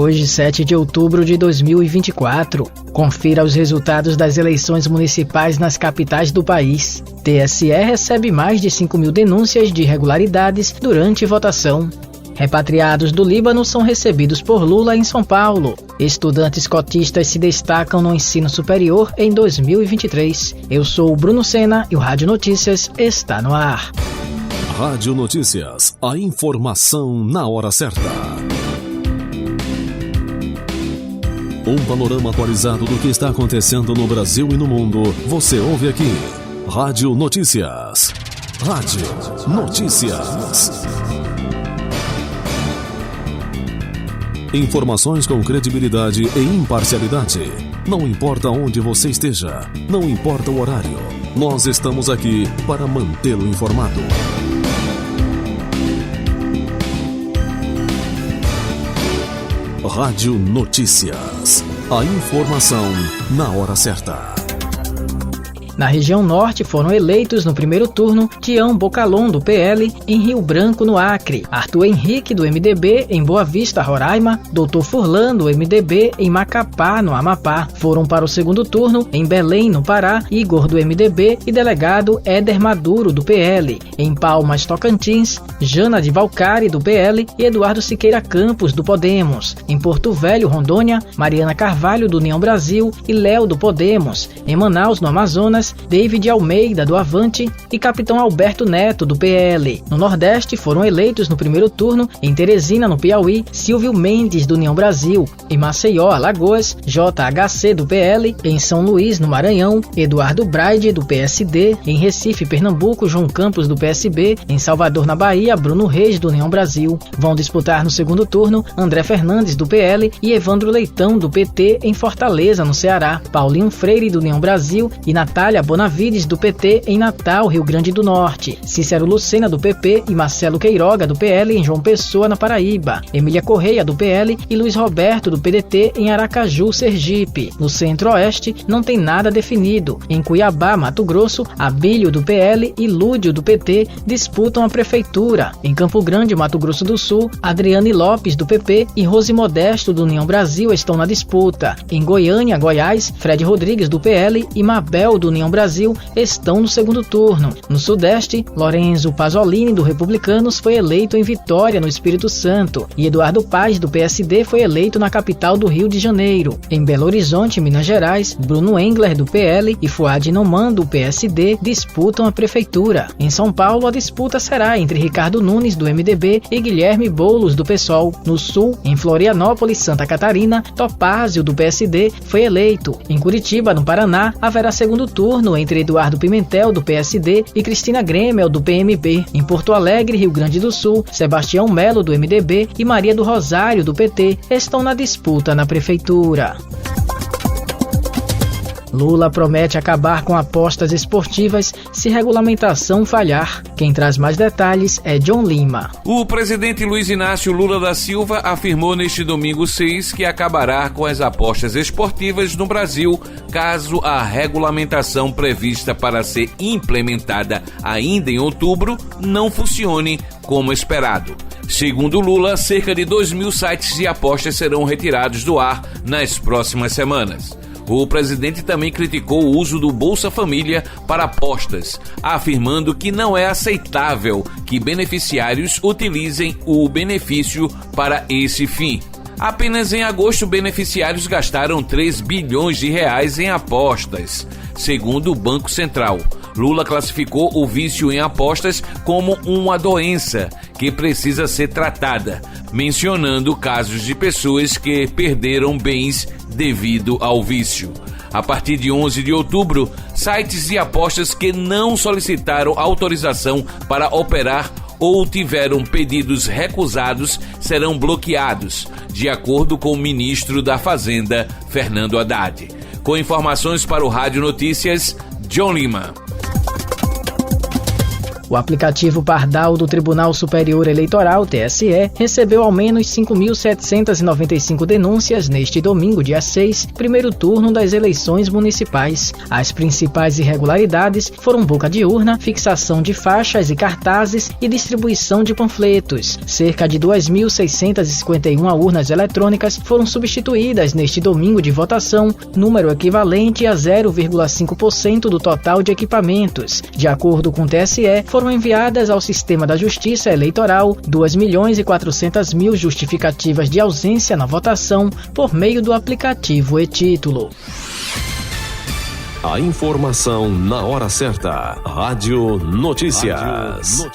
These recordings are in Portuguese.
Hoje, 7 de outubro de 2024. Confira os resultados das eleições municipais nas capitais do país. TSE recebe mais de 5.000 denúncias de irregularidades durante votação. Repatriados do Líbano são recebidos por Lula em São Paulo. Estudantes cotistas se destacam no ensino superior em 2023. Eu sou o Bruno Sena e o Rádio Notícias está no ar. Rádio Notícias, a informação na hora certa. Um panorama atualizado do que está acontecendo no Brasil e no mundo, você ouve aqui. Rádio Notícias. Rádio Notícias. Informações com credibilidade e imparcialidade. Não importa onde você esteja, não importa o horário, nós estamos aqui para mantê-lo informado. Rádio Notícias. A informação na hora certa. Na região norte foram eleitos no primeiro turno Tião Bocalon, do PL, em Rio Branco, no Acre, Arthur Henrique, do MDB, em Boa Vista, Roraima, Dr. Furlan, do MDB, em Macapá, no Amapá. Foram para o segundo turno, em Belém, no Pará, Igor, do MDB, e delegado Éder Maduro, do PL. Em Palmas, Tocantins, Jana de Valcari, do PL, e Eduardo Siqueira Campos, do Podemos. Em Porto Velho, Rondônia, Mariana Carvalho, do União Brasil, e Léo, do Podemos. Em Manaus, no Amazonas, David Almeida, do Avante, e Capitão Alberto Neto, do PL. No Nordeste foram eleitos no primeiro turno, em Teresina, no Piauí, Silvio Mendes, do União Brasil. Em Maceió, Alagoas, JHC, do PL. Em São Luís, no Maranhão, Eduardo Braide, do PSD. Em Recife, Pernambuco, João Campos, do PSB. Em Salvador, na Bahia, Bruno Reis, do União Brasil. Vão disputar no segundo turno André Fernandes, do PL, e Evandro Leitão, do PT, em Fortaleza, no Ceará. Paulinho Freire, do União Brasil, e Natália Bonavides, do PT, em Natal, Rio Grande do Norte. Cícero Lucena, do PP, e Marcelo Queiroga, do PL, em João Pessoa, na Paraíba. Emília Correia, do PL, e Luiz Roberto, do PDT, em Aracaju, Sergipe. No Centro-Oeste, não tem nada definido. Em Cuiabá, Mato Grosso, Abílio, do PL, e Lúdio, do PT, disputam a prefeitura. Em Campo Grande, Mato Grosso do Sul, Adriane Lopes, do PP, e Rose Modesto, do União Brasil, estão na disputa. Em Goiânia, Goiás, Fred Rodrigues, do PL, e Mabel, do União Brasil, estão no segundo turno. No Sudeste, Lorenzo Pasolini, do Republicanos, foi eleito em Vitória, no Espírito Santo, e Eduardo Paz, do PSD, foi eleito na capital do Rio de Janeiro. Em Belo Horizonte, Minas Gerais, Bruno Engler, do PL, e Fuad Noman, do PSD, disputam a prefeitura. Em São Paulo, a disputa será entre Ricardo Nunes, do MDB, e Guilherme Boulos, do PSOL. No Sul, em Florianópolis, Santa Catarina, Topázio, do PSD, foi eleito. Em Curitiba, no Paraná, haverá segundo turno entre Eduardo Pimentel, do PSD, e Cristina Gremel, do PMB. Em Porto Alegre, Rio Grande do Sul, Sebastião Melo, do MDB, e Maria do Rosário, do PT, estão na disputa na prefeitura. Lula promete acabar com apostas esportivas se regulamentação falhar. Quem traz mais detalhes é John Lima. O presidente Luiz Inácio Lula da Silva afirmou neste domingo 6 que acabará com as apostas esportivas no Brasil caso a regulamentação prevista para ser implementada ainda em outubro não funcione como esperado. Segundo Lula, cerca de 2.000 sites de apostas serão retirados do ar nas próximas semanas. O presidente também criticou o uso do Bolsa Família para apostas, afirmando que não é aceitável que beneficiários utilizem o benefício para esse fim. Apenas em agosto, beneficiários gastaram 3 bilhões de reais em apostas, segundo o Banco Central. Lula classificou o vício em apostas como uma doença que precisa ser tratada, mencionando casos de pessoas que perderam bens devido ao vício. A partir de 11 de outubro, sites de apostas que não solicitaram autorização para operar ou tiveram pedidos recusados serão bloqueados, de acordo com o ministro da Fazenda, Fernando Haddad. Com informações para o Rádio Notícias, John Lima. O O aplicativo Pardal do Tribunal Superior Eleitoral, TSE, recebeu ao menos 5.795 denúncias neste domingo, dia 6, primeiro turno das eleições municipais. As principais irregularidades foram boca de urna, fixação de faixas e cartazes e distribuição de panfletos. Cerca de 2.651 urnas eletrônicas foram substituídas neste domingo de votação, número equivalente a 0,5% do total de equipamentos. De acordo com o TSE, foram enviadas ao Sistema da Justiça Eleitoral 2.400.000 justificativas de ausência na votação por meio do aplicativo e-Título. A informação na hora certa. Rádio Notícias.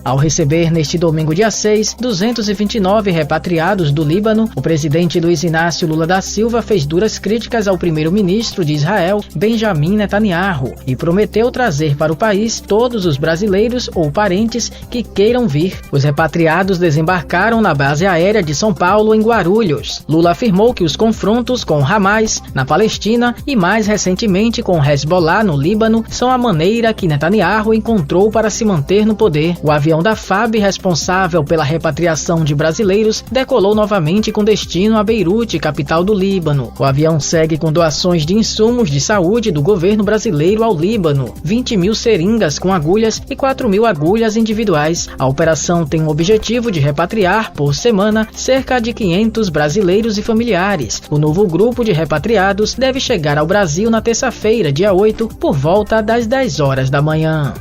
Ao receber neste domingo, dia 6, 229 repatriados do Líbano, o presidente Luiz Inácio Lula da Silva fez duras críticas ao primeiro-ministro de Israel, Benjamin Netanyahu, e prometeu trazer para o país todos os brasileiros ou parentes que queiram vir. Os repatriados desembarcaram na base aérea de São Paulo, em Guarulhos. Lula afirmou que os confrontos com o Hamas, na Palestina, e mais recentemente com o Hezbollah, no Líbano, são a maneira que Netanyahu encontrou para se manter no poder. O avião da FAB, responsável pela repatriação de brasileiros, decolou novamente com destino a Beirute, capital do Líbano. O avião segue com doações de insumos de saúde do governo brasileiro ao Líbano, 20.000 seringas com agulhas e 4.000 agulhas individuais. A operação tem o objetivo de repatriar, por semana, cerca de 500 brasileiros e familiares. O novo grupo de repatriados deve chegar ao Brasil na terça-feira, dia 8, por volta das 10 horas da manhã.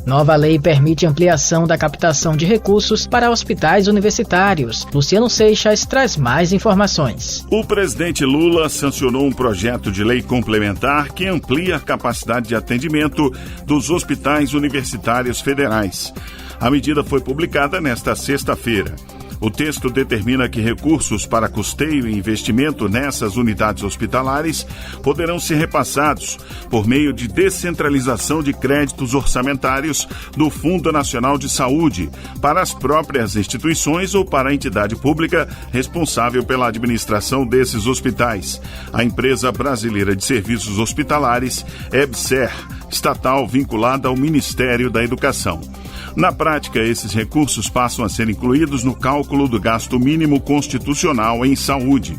Nova lei permite ampliação da captação de recursos para hospitais universitários. Luciano Seixas traz mais informações. O presidente Lula sancionou um projeto de lei complementar que amplia a capacidade de atendimento dos hospitais universitários federais. A medida foi publicada nesta sexta-feira. O texto determina que recursos para custeio e investimento nessas unidades hospitalares poderão ser repassados por meio de descentralização de créditos orçamentários do Fundo Nacional de Saúde para as próprias instituições ou para a entidade pública responsável pela administração desses hospitais, a Empresa Brasileira de Serviços Hospitalares, EBSER, estatal vinculada ao Ministério da Educação. Na prática, esses recursos passam a ser incluídos no cálculo do gasto mínimo constitucional em saúde.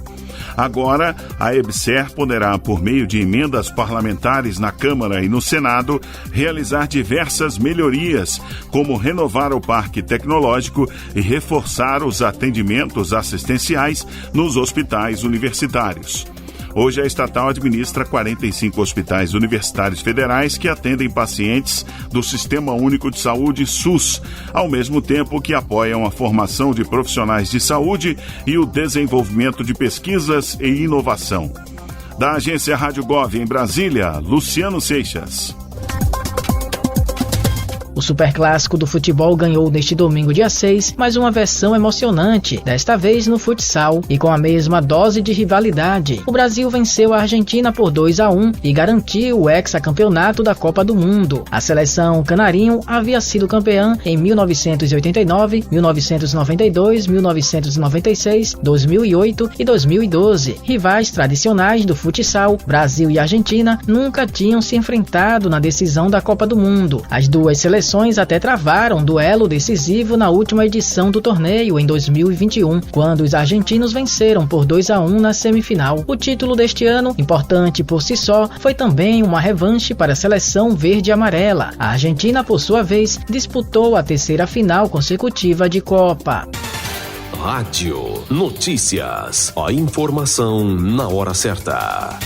Agora, a EBSER poderá, por meio de emendas parlamentares na Câmara e no Senado, realizar diversas melhorias, como renovar o parque tecnológico e reforçar os atendimentos assistenciais nos hospitais universitários. Hoje, a estatal administra 45 hospitais universitários federais que atendem pacientes do Sistema Único de Saúde, SUS, ao mesmo tempo que apoiam a formação de profissionais de saúde e o desenvolvimento de pesquisas e inovação. Da agência Rádio Gov em Brasília, Luciano Seixas. O Superclássico do futebol ganhou neste domingo, dia 6, mais uma versão emocionante, desta vez no futsal, e com a mesma dose de rivalidade. O Brasil venceu a Argentina por 2-1 e garantiu o hexacampeonato da Copa do Mundo. A seleção canarinho havia sido campeã em 1989, 1992, 1996, 2008 e 2012. Rivais tradicionais do futsal, Brasil e Argentina nunca tinham se enfrentado na decisão da Copa do Mundo. As duas seleções até travaram um duelo decisivo na última edição do torneio, em 2021, quando os argentinos venceram por 2-1 na semifinal. O título deste ano, importante por si só, foi também uma revanche para a seleção verde e amarela. A Argentina, por sua vez, disputou a terceira final consecutiva de Copa. Rádio Notícias. A informação na hora certa.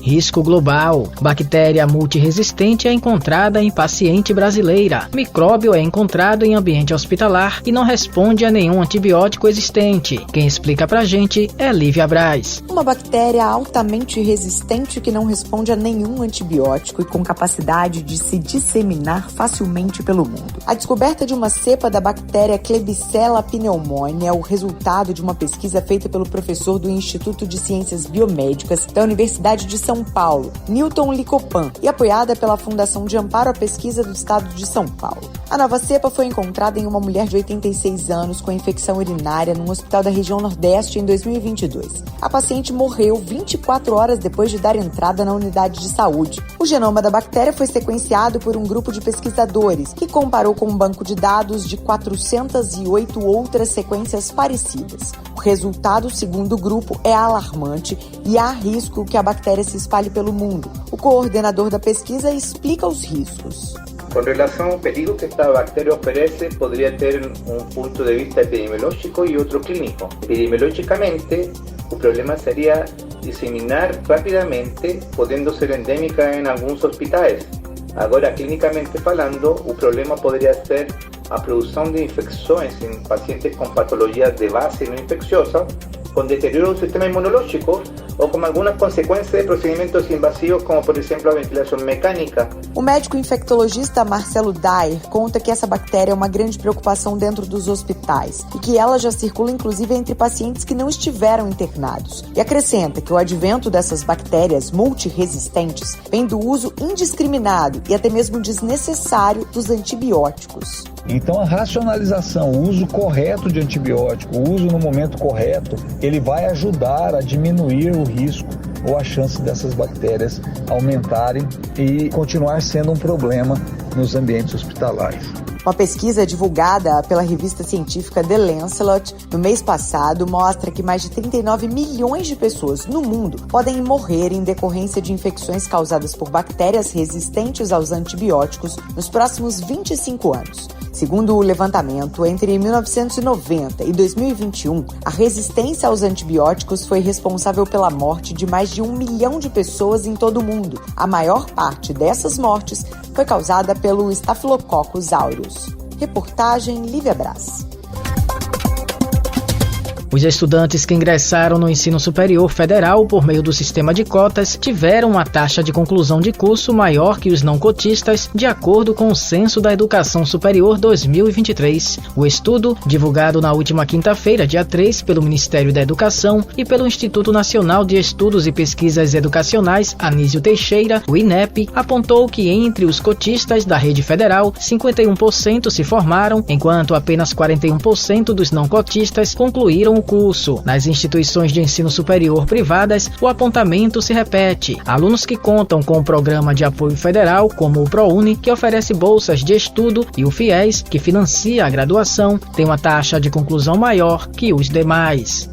Risco global. Bactéria multiresistente é encontrada em paciente brasileira. Micróbio é encontrado em ambiente hospitalar e não responde a nenhum antibiótico existente. Quem explica pra gente é Lívia Braz. Uma bactéria altamente resistente que não responde a nenhum antibiótico e com capacidade de se disseminar facilmente pelo mundo. A descoberta de uma cepa da bactéria Klebsiella pneumoniae é o resultado de uma pesquisa feita pelo professor do Instituto de Ciências Biomédicas da Universidade de São São Paulo, Newton Licopan, e apoiada pela Fundação de Amparo à Pesquisa do Estado de São Paulo. A nova cepa foi encontrada em uma mulher de 86 anos com infecção urinária num hospital da região Nordeste em 2022. A paciente morreu 24 horas depois de dar entrada na unidade de saúde. O genoma da bactéria foi sequenciado por um grupo de pesquisadores que comparou com um banco de dados de 408 outras sequências parecidas. O resultado, segundo o grupo, é alarmante e há risco que a bactéria se espalhe pelo mundo. O coordenador da pesquisa explica os riscos. Con relación al peligro que esta bacteria ofrece, podría tener un punto de vista epidemiológico y otro clínico. Epidemiológicamente, el problema sería diseminar rápidamente, pudiendo ser endémica en algunos hospitales. Ahora, clínicamente hablando, el problema podría ser la producción de infecciones en pacientes con patologías de base no infecciosa, con deterioro del sistema inmunológico ou com algumas consequências de procedimentos invasivos, como por exemplo a ventilação mecânica. O médico infectologista Marcelo Dyer conta que essa bactéria é uma grande preocupação dentro dos hospitais e que ela já circula inclusive entre pacientes que não estiveram internados. E acrescenta que o advento dessas bactérias multiresistentes vem do uso indiscriminado e até mesmo desnecessário dos antibióticos. Então a racionalização, o uso correto de antibiótico, o uso no momento correto, ele vai ajudar a diminuir o risco ou a chance dessas bactérias aumentarem e continuar sendo um problema nos ambientes hospitalares. Uma pesquisa divulgada pela revista científica The Lancet no mês passado mostra que mais de 39 milhões de pessoas no mundo podem morrer em decorrência de infecções causadas por bactérias resistentes aos antibióticos nos próximos 25 anos. Segundo o levantamento, entre 1990 e 2021, a resistência aos antibióticos foi responsável pela morte de mais de 1 milhão de pessoas em todo o mundo. A maior parte dessas mortes foi causada pelo Staphylococcus aureus. Reportagem Lívia Brás. Os estudantes que ingressaram no ensino superior federal por meio do sistema de cotas tiveram uma taxa de conclusão de curso maior que os não cotistas, de acordo com o Censo da Educação Superior 2023. O estudo, divulgado na última quinta-feira, dia 3, pelo Ministério da Educação e pelo Instituto Nacional de Estudos e Pesquisas Educacionais, Anísio Teixeira, o INEP, apontou que entre os cotistas da rede federal, 51% se formaram, enquanto apenas 41% dos não cotistas concluíram o curso. Nas instituições de ensino superior privadas, o apontamento se repete. Alunos que contam com o Programa de Apoio Federal, como o ProUni, que oferece bolsas de estudo, e o FIES, que financia a graduação, têm uma taxa de conclusão maior que os demais.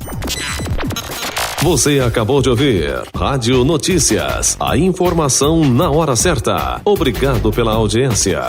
Você acabou de ouvir Rádio Notícias, a informação na hora certa. Obrigado pela audiência.